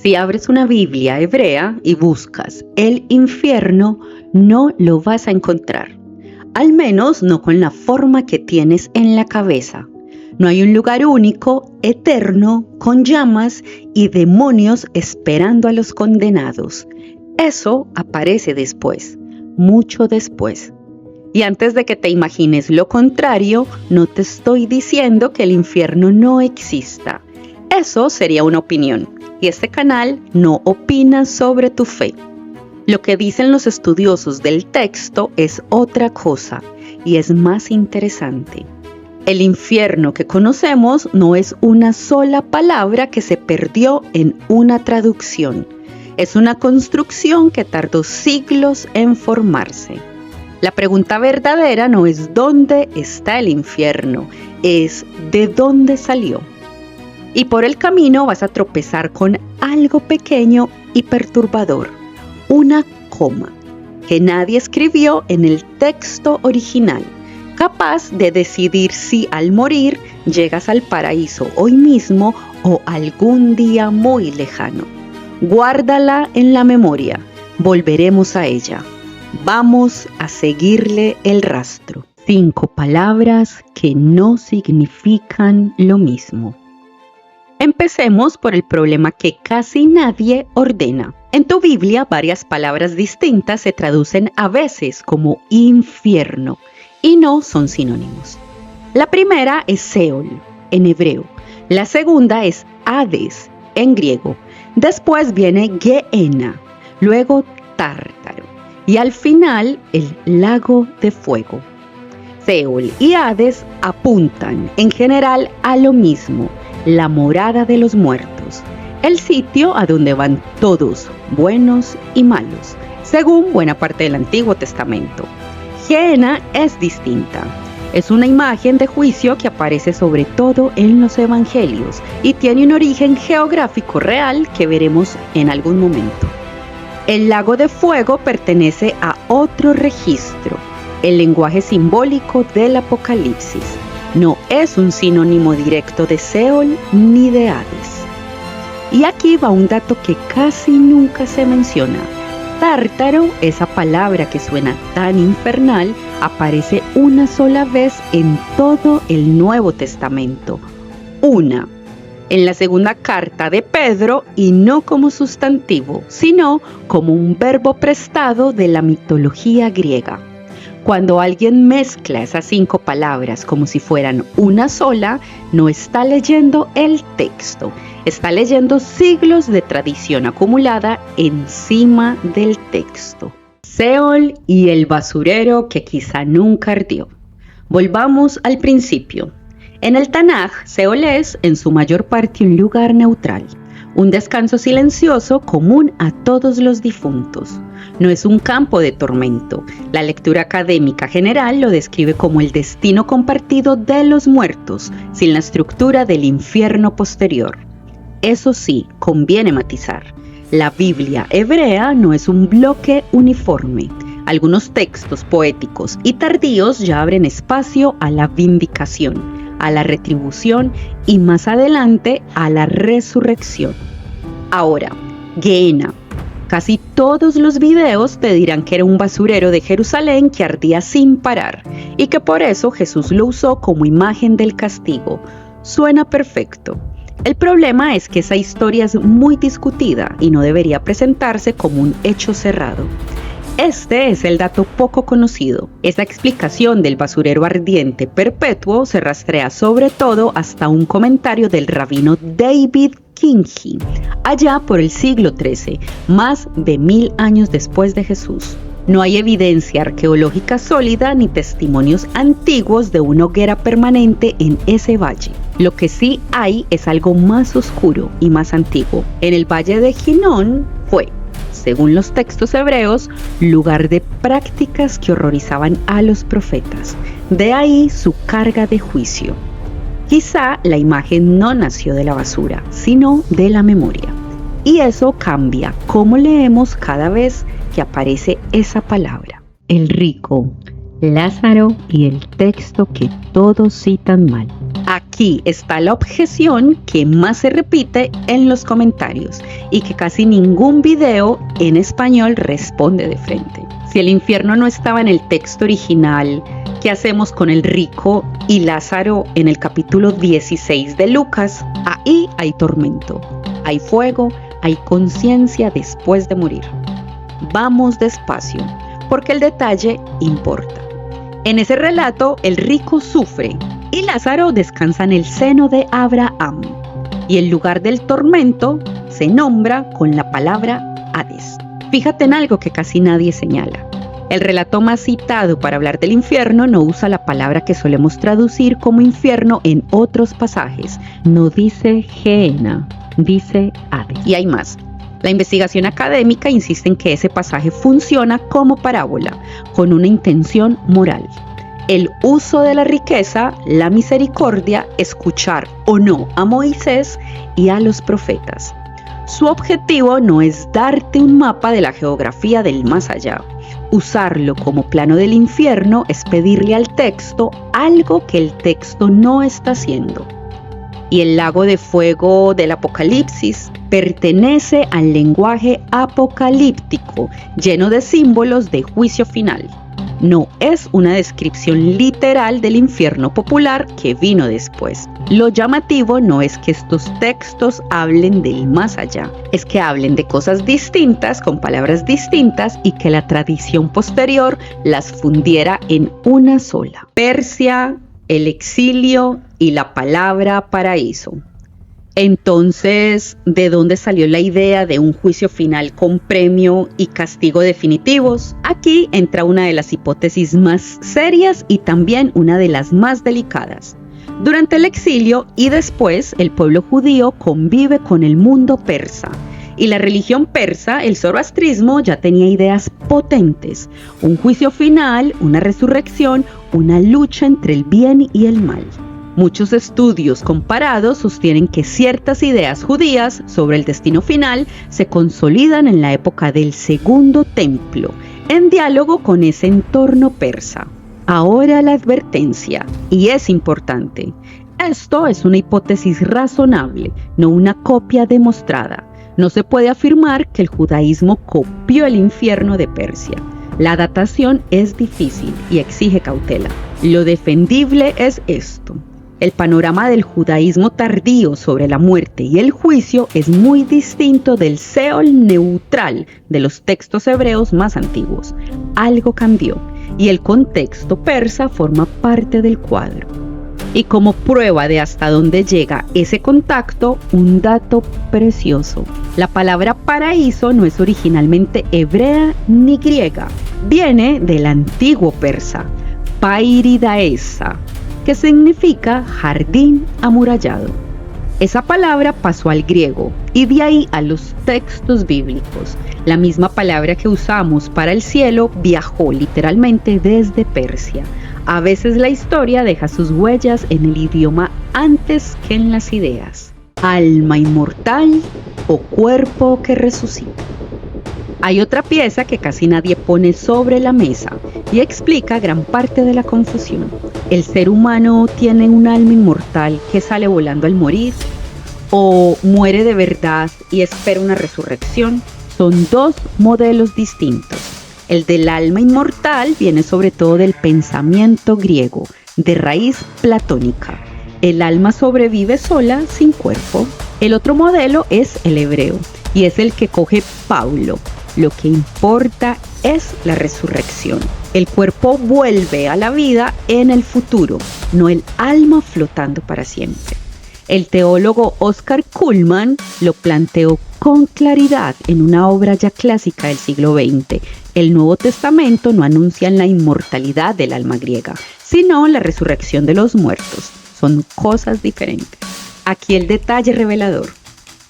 Si abres una Biblia hebrea y buscas el infierno, no lo vas a encontrar. Al menos no con la forma que tienes en la cabeza. No hay un lugar único, eterno, con llamas y demonios esperando a los condenados. Eso aparece después, mucho después. Y antes de que te imagines lo contrario, no te estoy diciendo que el infierno no exista. Eso sería una opinión, y este canal no opina sobre tu fe. Lo que dicen los estudiosos del texto es otra cosa, y es más interesante. El infierno que conocemos no es una sola palabra que se perdió en una traducción. Es una construcción que tardó siglos en formarse. La pregunta verdadera no es ¿dónde está el infierno? Es ¿de dónde salió? Y por el camino vas a tropezar con algo pequeño y perturbador, una coma, que nadie escribió en el texto original, capaz de decidir si al morir llegas al paraíso hoy mismo o algún día muy lejano. Guárdala en la memoria, volveremos a ella. Vamos a seguirle el rastro. 5 palabras que no significan lo mismo. Empecemos por el problema que casi nadie ordena. En tu Biblia, varias palabras distintas se traducen a veces como infierno y no son sinónimos. La primera es Seol, en hebreo. La segunda es Hades, en griego. Después viene Gehenna, luego Tártaro y al final el lago de fuego. Seol y Hades apuntan en general a lo mismo, la morada de los muertos, el sitio a donde van todos, buenos y malos, según buena parte del Antiguo Testamento. Gehenna es distinta. Es una imagen de juicio que aparece sobre todo en los evangelios y tiene un origen geográfico real que veremos en algún momento. El lago de fuego pertenece a otro registro, el lenguaje simbólico del Apocalipsis. No es un sinónimo directo de Seol ni de Hades. Y aquí va un dato que casi nunca se menciona. Tártaro, esa palabra que suena tan infernal, aparece una sola vez en todo el Nuevo Testamento. Una, en la segunda carta de Pedro, y no como sustantivo, sino como un verbo prestado de la mitología griega. Cuando alguien mezcla esas 5 palabras como si fueran una sola, no está leyendo el texto, está leyendo siglos de tradición acumulada encima del texto. Seol y el basurero que quizá nunca ardió. Volvamos al principio. En el Tanaj, Seol es, en su mayor parte, un lugar neutral, un descanso silencioso común a todos los difuntos. No es un campo de tormento. La lectura académica general lo describe como el destino compartido de los muertos, sin la estructura del infierno posterior. Eso sí, conviene matizar. La Biblia hebrea no es un bloque uniforme. Algunos textos poéticos y tardíos ya abren espacio a la vindicación, a la retribución y más adelante a la resurrección. Ahora, Gehenna. Casi todos los videos te dirán que era un basurero de Jerusalén que ardía sin parar y que por eso Jesús lo usó como imagen del castigo. Suena perfecto. El problema es que esa historia es muy discutida y no debería presentarse como un hecho cerrado. Este es el dato poco conocido. Esa explicación del basurero ardiente perpetuo se rastrea sobre todo hasta un comentario del rabino David Kinghi, allá por el siglo XIII, más de 1000 años después de Jesús. No hay evidencia arqueológica sólida ni testimonios antiguos de una hoguera permanente en ese valle. Lo que sí hay es algo más oscuro y más antiguo. En el valle de Hinón fue, según los textos hebreos, lugar de prácticas que horrorizaban a los profetas. De ahí su carga de juicio. Quizá la imagen no nació de la basura, sino de la memoria. Y eso cambia cómo leemos cada vez que aparece esa palabra. El rico, Lázaro y el texto que todos citan mal. Aquí Aquí está la objeción que más se repite en los comentarios y que casi ningún video en español responde de frente. Si el infierno no estaba en el texto original, ¿qué hacemos con el rico y Lázaro en el capítulo 16 de Lucas? Ahí hay tormento, hay fuego, hay conciencia después de morir. Vamos despacio, porque el detalle importa. En ese relato, el rico sufre y Lázaro descansa en el seno de Abraham. Y el lugar del tormento se nombra con la palabra Hades. Fíjate en algo que casi nadie señala. El relato más citado para hablar del infierno no usa la palabra que solemos traducir como infierno en otros pasajes. No dice Gehenna, dice Hades. Y hay más. La investigación académica insiste en que ese pasaje funciona como parábola, con una intención moral. El uso de la riqueza, la misericordia, escuchar o no a Moisés y a los profetas. Su objetivo no es darte un mapa de la geografía del más allá. Usarlo como plano del infierno es pedirle al texto algo que el texto no está haciendo. Y el lago de fuego del Apocalipsis pertenece al lenguaje apocalíptico, lleno de símbolos de juicio final. No es una descripción literal del infierno popular que vino después. Lo llamativo no es que estos textos hablen del más allá, es que hablen de cosas distintas con palabras distintas y que la tradición posterior las fundiera en una sola. Persia, el exilio y la palabra paraíso. Entonces, ¿de dónde salió la idea de un juicio final con premio y castigo definitivos? Aquí entra una de las hipótesis más serias y también una de las más delicadas. Durante el exilio y después, el pueblo judío convive con el mundo persa. Y la religión persa, el zoroastrismo, ya tenía ideas potentes. Un juicio final, una resurrección, una lucha entre el bien y el mal. Muchos estudios comparados sostienen que ciertas ideas judías sobre el destino final se consolidan en la época del Segundo Templo, en diálogo con ese entorno persa. Ahora la advertencia, y es importante. Esto es una hipótesis razonable, no una copia demostrada. No se puede afirmar que el judaísmo copió el infierno de Persia. La datación es difícil y exige cautela. Lo defendible es esto. El panorama del judaísmo tardío sobre la muerte y el juicio es muy distinto del Seol neutral de los textos hebreos más antiguos. Algo cambió y el contexto persa forma parte del cuadro. Y como prueba de hasta dónde llega ese contacto, un dato precioso. La palabra paraíso no es originalmente hebrea ni griega. Viene del antiguo persa, pairidaesa, que significa jardín amurallado. Esa palabra pasó al griego y de ahí a los textos bíblicos. La misma palabra que usamos para el cielo viajó literalmente desde Persia. A veces la historia deja sus huellas en el idioma antes que en las ideas. Alma inmortal o cuerpo que resucita. Hay otra pieza que casi nadie pone sobre la mesa y explica gran parte de la confusión. ¿El ser humano tiene un alma inmortal que sale volando al morir? ¿O muere de verdad y espera una resurrección? Son dos modelos distintos. El del alma inmortal viene sobre todo del pensamiento griego, de raíz platónica. El alma sobrevive sola, sin cuerpo. El otro modelo es el hebreo y es el que coge Pablo. Lo que importa es la resurrección. El cuerpo vuelve a la vida en el futuro, no el alma flotando para siempre. El teólogo Oscar Cullmann lo planteó con claridad en una obra ya clásica del siglo XX. El Nuevo Testamento no anuncia la inmortalidad del alma griega, sino la resurrección de los muertos. Son cosas diferentes. Aquí el detalle revelador.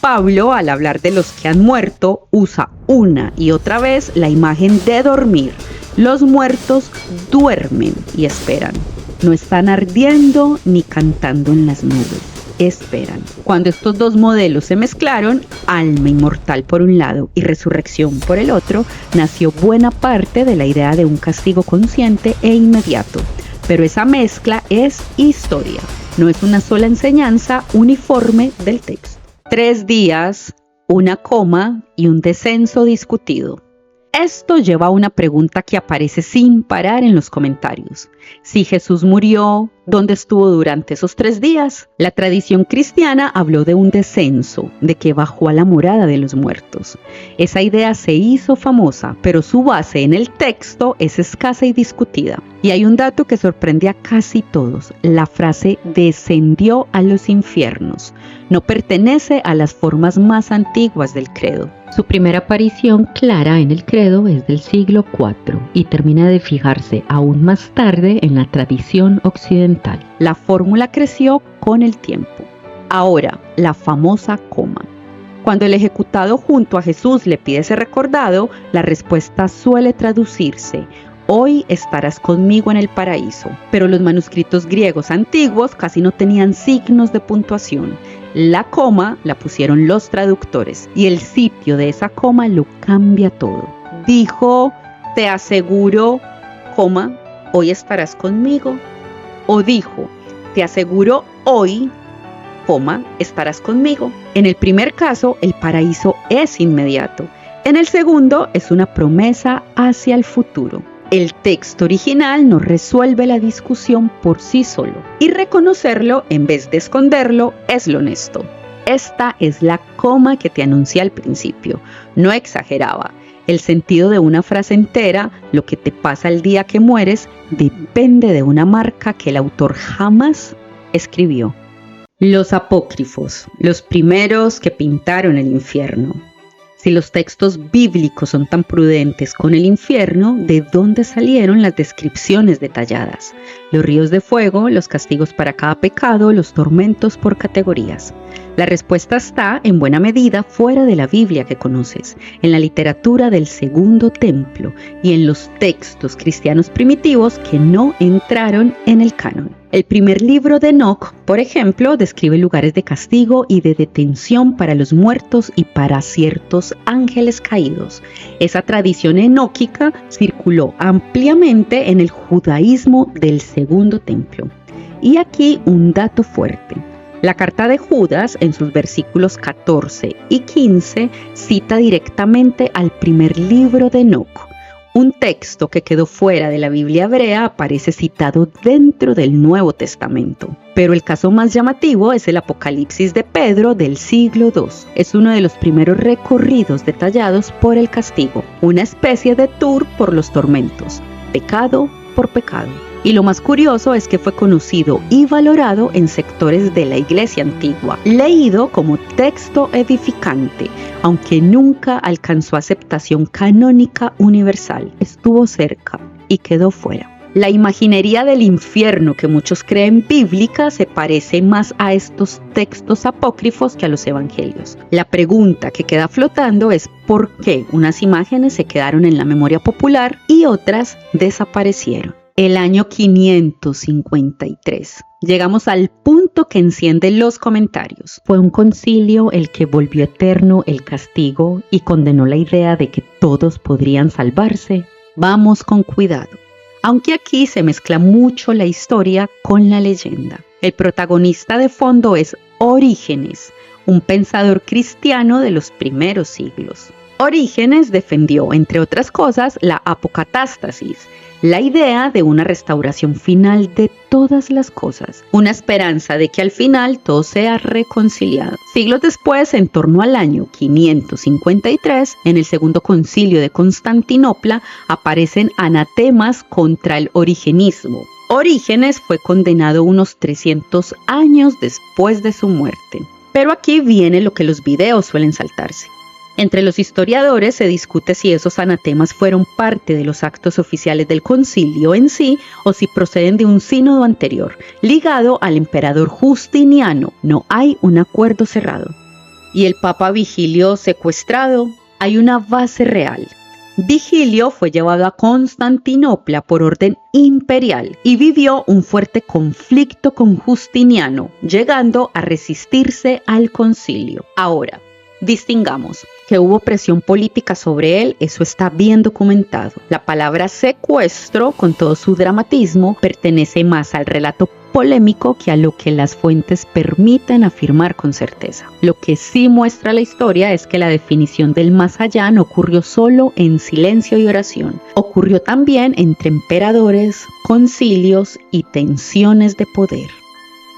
Pablo, al hablar de los que han muerto, usa una y otra vez la imagen de dormir. Los muertos duermen y esperan. No están ardiendo ni cantando en las nubes. Esperan. Cuando estos dos modelos se mezclaron, alma inmortal por un lado y resurrección por el otro, nació buena parte de la idea de un castigo consciente e inmediato. Pero esa mezcla es historia. no es una sola enseñanza uniforme del texto. 3 días, una coma y un descenso discutido. Esto lleva a una pregunta que aparece sin parar en los comentarios. Si Jesús murió, ¿dónde estuvo durante esos 3 días? La tradición cristiana habló de un descenso, de que bajó a la morada de los muertos. Esa idea se hizo famosa, pero su base en el texto es escasa y discutida. Y hay un dato que sorprende a casi todos. La frase descendió a los infiernos no pertenece a las formas más antiguas del credo. Su primera aparición clara en el credo es del siglo IV y termina de fijarse aún más tarde en la tradición occidental. La fórmula creció con el tiempo. Ahora, la famosa coma. Cuando el ejecutado junto a Jesús le pide ser recordado, la respuesta suele traducirse: hoy estarás conmigo en el paraíso. Pero los manuscritos griegos antiguos casi no tenían signos de puntuación. La coma la pusieron los traductores y el sitio de esa coma lo cambia todo. Dijo: te aseguro, coma, hoy estarás conmigo. O dijo: te aseguro hoy, coma, estarás conmigo. En el primer caso, el paraíso es inmediato. En el segundo, es una promesa hacia el futuro. El texto original no resuelve la discusión por sí solo, y reconocerlo en vez de esconderlo es lo honesto. Esta es la coma que te anuncié al principio. No exageraba. El sentido de una frase entera, lo que te pasa el día que mueres, depende de una marca que el autor jamás escribió. Los apócrifos, los primeros que pintaron el infierno. Si los textos bíblicos son tan prudentes con el infierno, ¿de dónde salieron las descripciones detalladas? Los ríos de fuego, los castigos para cada pecado, los tormentos por categorías. La respuesta está, en buena medida, fuera de la Biblia que conoces, en la literatura del Segundo Templo y en los textos cristianos primitivos que no entraron en el canon. El primer libro de Enoc, por ejemplo, describe lugares de castigo y de detención para los muertos y para ciertos ángeles caídos. Esa tradición enóquica circuló ampliamente en el judaísmo del Segundo Templo. Y aquí un dato fuerte. La carta de Judas, en sus versículos 14 y 15, cita directamente al primer libro de Enoc. Un texto que quedó fuera de la Biblia hebrea aparece citado dentro del Nuevo Testamento. Pero el caso más llamativo es el Apocalipsis de Pedro del siglo II. Es uno de los primeros recorridos detallados por el castigo, una especie de tour por los tormentos, pecado por pecado. Y lo más curioso es que fue conocido y valorado en sectores de la Iglesia antigua, leído como texto edificante, aunque nunca alcanzó aceptación canónica universal. Estuvo cerca y quedó fuera. La imaginería del infierno que muchos creen bíblica se parece más a estos textos apócrifos que a los evangelios. La pregunta que queda flotando es ¿por qué unas imágenes se quedaron en la memoria popular y otras desaparecieron? El año 553. Llegamos al punto que enciende los comentarios. Fue un concilio el que volvió eterno el castigo y condenó la idea de que todos podrían salvarse. Vamos con cuidado. Aunque aquí se mezcla mucho la historia con la leyenda. El protagonista de fondo es Orígenes, un pensador cristiano de los primeros siglos. Orígenes defendió, entre otras cosas, la apocatástasis, la idea de una restauración final de todas las cosas, una esperanza de que al final todo sea reconciliado. Siglos después, en torno al año 553, en el Segundo Concilio de Constantinopla, aparecen anatemas contra el origenismo. Orígenes fue condenado unos 300 años después de su muerte. Pero aquí viene lo que los videos suelen saltarse. Entre los historiadores se discute si esos anatemas fueron parte de los actos oficiales del concilio en sí o si proceden de un sínodo anterior, ligado al emperador Justiniano. No hay un acuerdo cerrado. ¿Y el Papa Vigilio secuestrado? Hay una base real. Vigilio fue llevado a Constantinopla por orden imperial y vivió un fuerte conflicto con Justiniano, llegando a resistirse al concilio. Ahora, distingamos que hubo presión política sobre él, eso está bien documentado. La palabra secuestro, con todo su dramatismo, pertenece más al relato polémico que a lo que las fuentes permiten afirmar con certeza. Lo que sí muestra la historia es que la definición del más allá no ocurrió solo en silencio y oración, ocurrió también entre emperadores, concilios y tensiones de poder.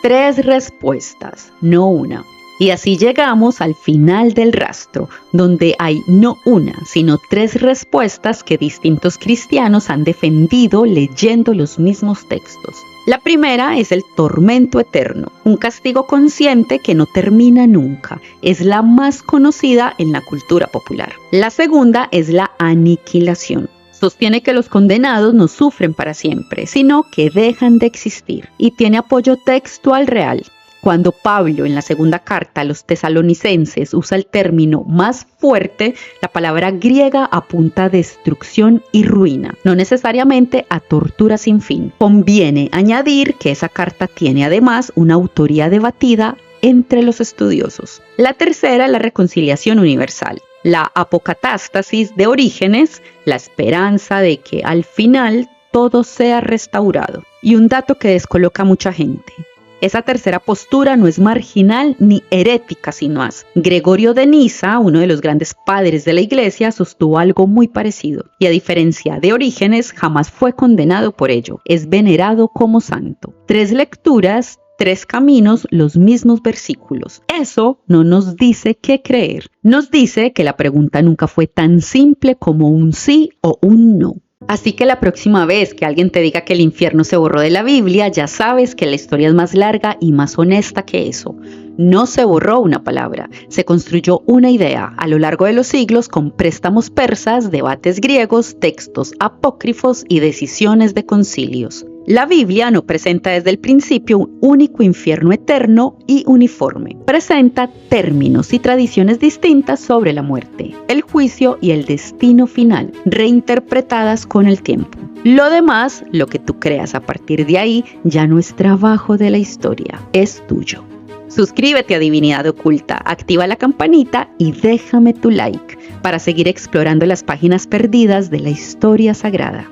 3 respuestas, no una. Y así llegamos al final del rastro, donde hay no una, sino 3 respuestas que distintos cristianos han defendido leyendo los mismos textos. La primera es el tormento eterno, un castigo consciente que no termina nunca. Es la más conocida en la cultura popular. La segunda es la aniquilación. Sostiene que los condenados no sufren para siempre, sino que dejan de existir, y tiene apoyo textual real. Cuando Pablo en la segunda carta a los tesalonicenses usa el término más fuerte, la palabra griega apunta a destrucción y ruina, no necesariamente a tortura sin fin. Conviene añadir que esa carta tiene además una autoría debatida entre los estudiosos. La tercera es la reconciliación universal. La apocatástasis de Orígenes, la esperanza de que al final todo sea restaurado. Y un dato que descoloca a mucha gente. Esa tercera postura no es marginal ni herética, sino más. Gregorio de Niza, uno de los grandes padres de la Iglesia, sostuvo algo muy parecido. Y a diferencia de Orígenes, jamás fue condenado por ello. Es venerado como santo. 3 lecturas, 3 caminos, los mismos versículos. Eso no nos dice qué creer. Nos dice que la pregunta nunca fue tan simple como un sí o un no. Así que la próxima vez que alguien te diga que el infierno se borró de la Biblia, ya sabes que la historia es más larga y más honesta que eso. No se borró una palabra, se construyó una idea a lo largo de los siglos con préstamos persas, debates griegos, textos apócrifos y decisiones de concilios. La Biblia no presenta desde el principio un único infierno eterno y uniforme. Presenta términos y tradiciones distintas sobre la muerte, el juicio y el destino final, reinterpretadas con el tiempo. Lo demás, lo que tú creas a partir de ahí, ya no es trabajo de la historia, es tuyo. Suscríbete a Divinidad Oculta, activa la campanita y déjame tu like para seguir explorando las páginas perdidas de la historia sagrada.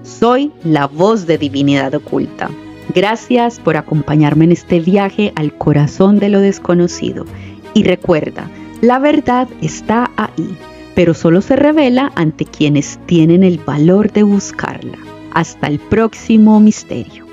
Soy la voz de Divinidad Oculta. Gracias por acompañarme en este viaje al corazón de lo desconocido. Y recuerda, la verdad está ahí, pero solo se revela ante quienes tienen el valor de buscarla. Hasta el próximo misterio.